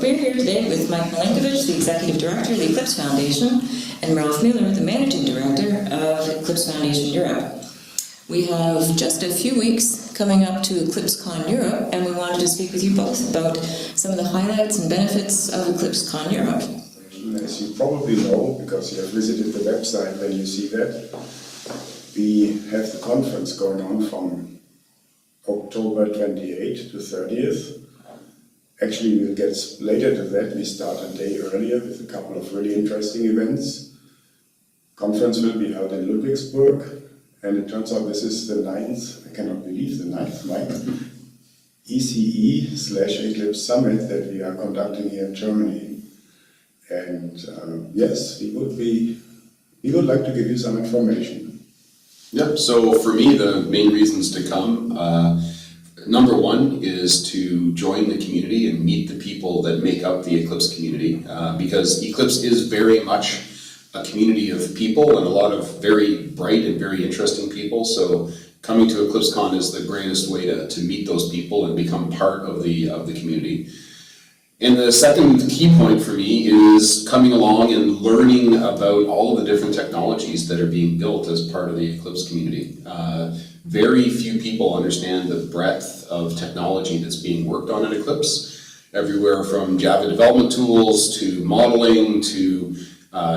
we're here today with Mike Milinkovich, the Executive Director of the Eclipse Foundation, and Ralph Mueller, the Managing Director of Eclipse Foundation Europe. We have just a few weeks coming up to EclipseCon Europe, and we wanted to speak with you both about some of the highlights and benefits of EclipseCon Europe. As you probably know, because you have visited the website when you see that, we have the conference going on from October 28th to 30th. Actually, we'll get later to that. We start a day earlier with a couple of really interesting events. Conference will be held in Ludwigsburg, and it turns out this is the 9th, I cannot believe the 9th, Mike, ECE/Eclipse Summit that we are conducting here in Germany. And yes, we would like to give you some information. Yep, so for me, the main reasons to come, number one is to join the community and meet the people that make up the Eclipse community, because Eclipse is very much a community of people and a lot of very bright and very interesting people. So coming to EclipseCon is the greatest way to meet those people and become part of the community. And the second key point for me is coming along and learning about all of the different technologies that are being built as part of the Eclipse community. Very few people understand the breadth of technology that's being worked on at Eclipse, everywhere from Java development tools to modeling to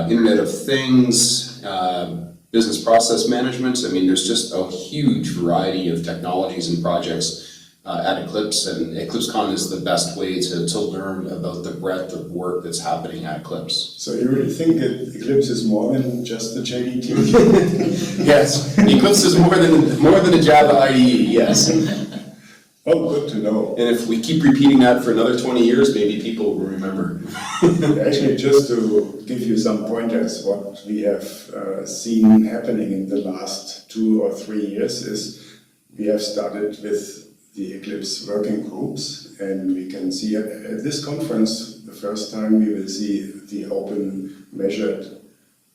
Internet of Things, business process management. I mean, there's just a huge variety of technologies and projects at Eclipse, and EclipseCon is the best way to learn about the breadth of work that's happening at Eclipse. So you really think that Eclipse is more than just the JDT? Yes, Eclipse is more than a Java IDE, yes. Oh, good to know. And if we keep repeating that for another 20 years, maybe people will remember. Actually, just to give you some pointers, what we have seen happening in the last 2 or 3 years is we have started with the Eclipse working groups, and we can see at this conference, the first time we will see the Open Measured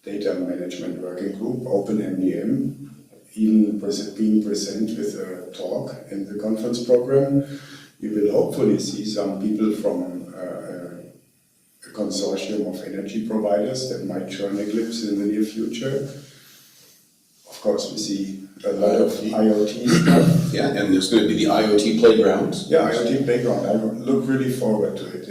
Data Management Working Group, Open MDM, even being present with a talk in the conference program. We will hopefully see some people from a consortium of energy providers that might join Eclipse in the near future. Of course, we see a lot of IoT stuff. Yeah, and there's going to be the IoT playground. Yeah, IoT playground. I look really forward to it.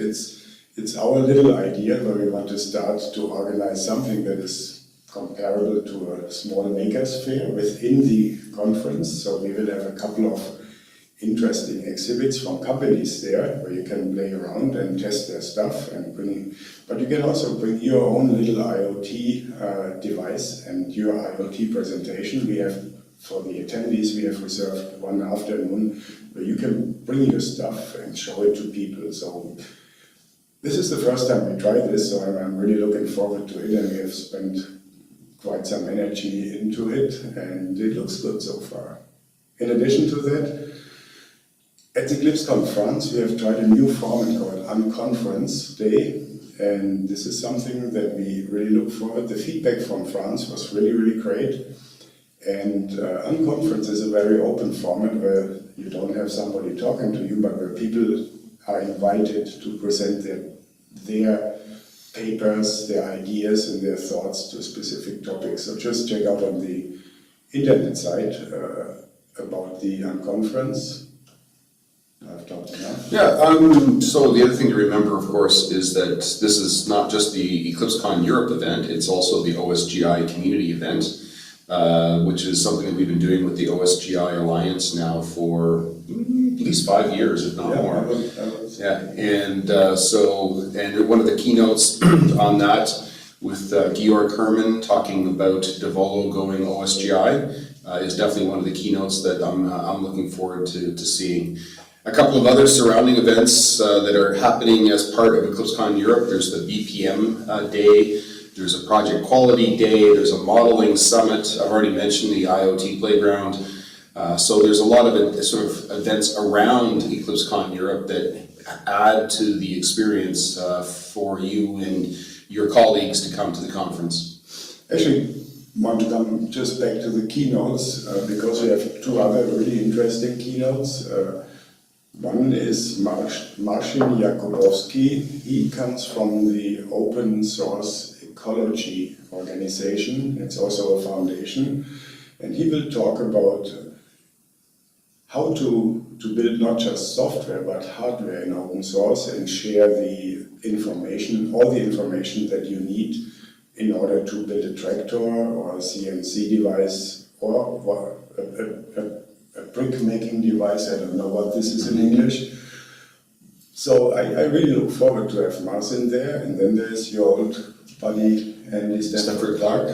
It's our little idea where we want to start to organize something that is comparable to a small makerspace within the conference. So we will have a couple of interesting exhibits from companies there where you can play around and test their stuff and but you can also bring your own little IoT device and your IoT presentation. We have, for the attendees, we have reserved one afternoon where you can bring your stuff and show it to people. So this is the first time we try this, so I'm really looking forward to it, and we have spent quite some energy into it, and it looks good so far. In addition to that, at EclipseCon France, we have tried a new format called Unconference Day, and this is something that we really look forward. The feedback from France was really, really great. And Unconference is a very open format where you don't have somebody talking to you, but where people are invited to present their papers, their ideas, and their thoughts to specific topics. So just check out on the internet site about the Unconference. I've talked enough. Yeah, so the other thing to remember, of course, is that this is not just the EclipseCon Europe event, it's also the OSGI community event, which is something that we've been doing with the OSGI Alliance now for at least 5 years, if not more. Yeah, and and one of the keynotes on that with Georg Herman talking about Devolo going OSGI is definitely one of the keynotes that I'm looking forward to seeing. A couple of other surrounding events that are happening as part of EclipseCon Europe. There's the BPM Day, there's a Project Quality Day, there's a Modeling Summit. I've already mentioned the IoT Playground. So there's a lot of sort of events around EclipseCon Europe that add to the experience for you and your colleagues to come to the conference. Actually, want to come just back to the keynotes because we have 2 other really interesting keynotes. One is Marcin Jakubowski. He comes from the open source ecology organization. It's also a foundation. And he will talk about how to build not just software but hardware in open source and share the information, all the information that you need in order to build a tractor or a CNC device or a brick making device. I don't know what this is in English. So I really look forward to have Marcin there, and then there's your old buddy Andy Stanford Clark,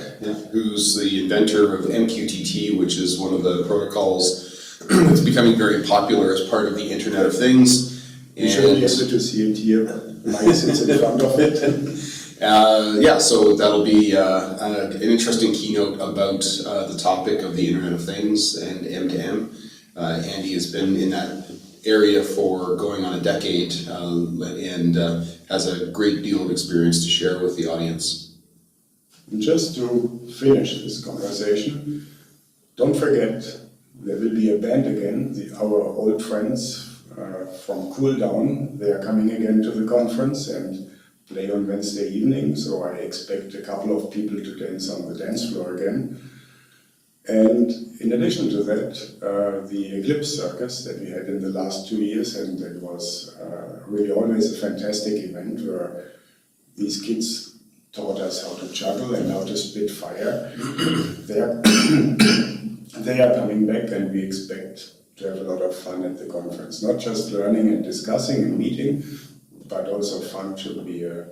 who's the inventor of MQTT, which is one of the protocols that's becoming very popular as part of the Internet of Things. You should be able to see it here. Mike sits in front of it. So that'll be an interesting keynote about the topic of the Internet of Things and M2M. Andy has been in that area for going on a decade and has a great deal of experience to share with the audience. And just to finish this conversation, don't forget there will be a band again, our old friends from Cool Down. They are coming again to the conference and play on Wednesday evening, so I expect a couple of people to dance on the dance floor again. And in addition to that, the Eclipse Circus that we had in the last 2 years, and it was really always a fantastic event where these kids taught us how to juggle and how to spit fire. They are coming back, and we expect to have a lot of fun at the conference. Not just learning and discussing and meeting, but also fun should be a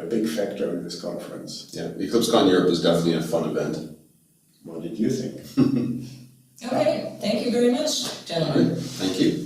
big factor in this conference. Yeah, EclipseCon Europe is definitely a fun event. What did you think? Okay, thank you very much, gentlemen. Thank you.